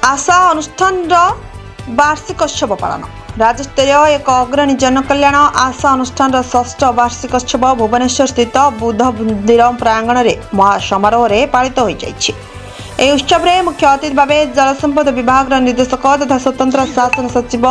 आशा अनुष्ठान वार्षिकोत्सव पालन राज्यस्तरीय एक अग्रणी जनकल्याण आशा अनुष्ठान षष्ठ वार्षिकोत्सव भुवनेश्वर स्थित बुद्ध मंदिर प्रांगण में महासमारोह पालित हो यह उत्सव में मुख्य अतिथि भाव जलसंपद विभाग निर्देशक तथा स्वतंत्र शासन सचिव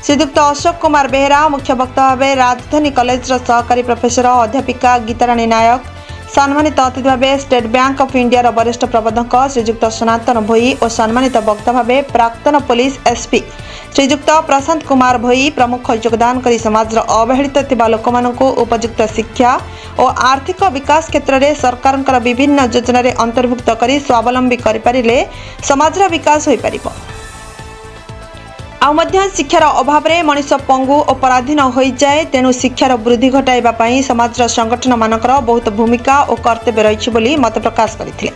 श्रीयुक्त अशोक कुमार बेहेरा, मुख्य वक्ता भाव राजधानी कॉलेज सहकारी प्रोफेसर अध्यापिका गीताराणी नायक, सम्मानित अतिथि भाव स्टेट बैंक ऑफ इंडिया वरिष्ठ प्रबंधक श्रीयुक्त सनातन भोई और सम्मानित वक्ता भाव प्राक्तन पुलिस एसपी श्रीयुक्त प्रशांत कुमार भोई प्रमुख योगदान करी समाज अवहेलित थिबा लोकमानंकु उपयुक्त शिक्षा और आर्थिक विकास क्षेत्र में सरकार विभिन्न योजना अंतर्भुक्त करी स्वावलंबी करिपारिले समाज विकास होई परिबो। शिक्षार अभाव में मनीष पंगु और पराधीन हो जाए, तेणु शिक्षार वृद्धि घटाइबा पई समाज संगठन मानकर बहुत भूमिका और कर्तव्य रही मत प्रकाश करथिले।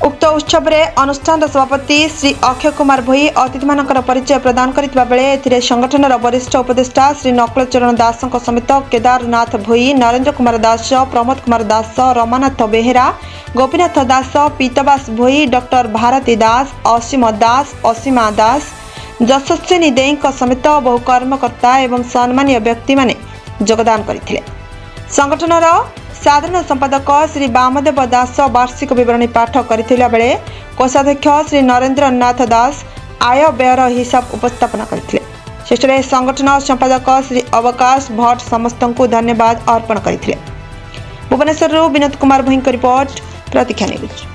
उक्त उत्सव में अनुष्ठान सभापति श्री अक्षय कुमार भोई अतिथि मानकर परिचय प्रदान करथिबा बेले एथिरे संगठन वरिष्ठ उपदेष्टा श्री नकुलचरण दास समेत केदारनाथ भोई, नरेंद्र कुमार दास, प्रमोद कुमार दास, रमानाथ बेहेरा, गोपीनाथ दास, पीतवास भोई, डॉक्टर भारती दास, असीम दास, असीमा दास, यशस्विनी देई समेत बहु कर्मकर्ता एवं सम्मानीय व्यक्ति माने योगदान करथिले। संगठनर साधारण संपादक श्री वामदेव दास वार्षिक विवरणी पाठ करथिला बेले कोषाध्यक्ष श्री नरेंद्र नाथ दास आय व्ययर हिसाब उपस्थापन करथिले। शेषरे संगठन संपादक श्री अवकाश भट्ट समस्त को धन्यवाद अर्पण करथिले। भुवनेश्वर विनोद कुमार भोई रिपोर्ट प्रतीक्षा न्यूज।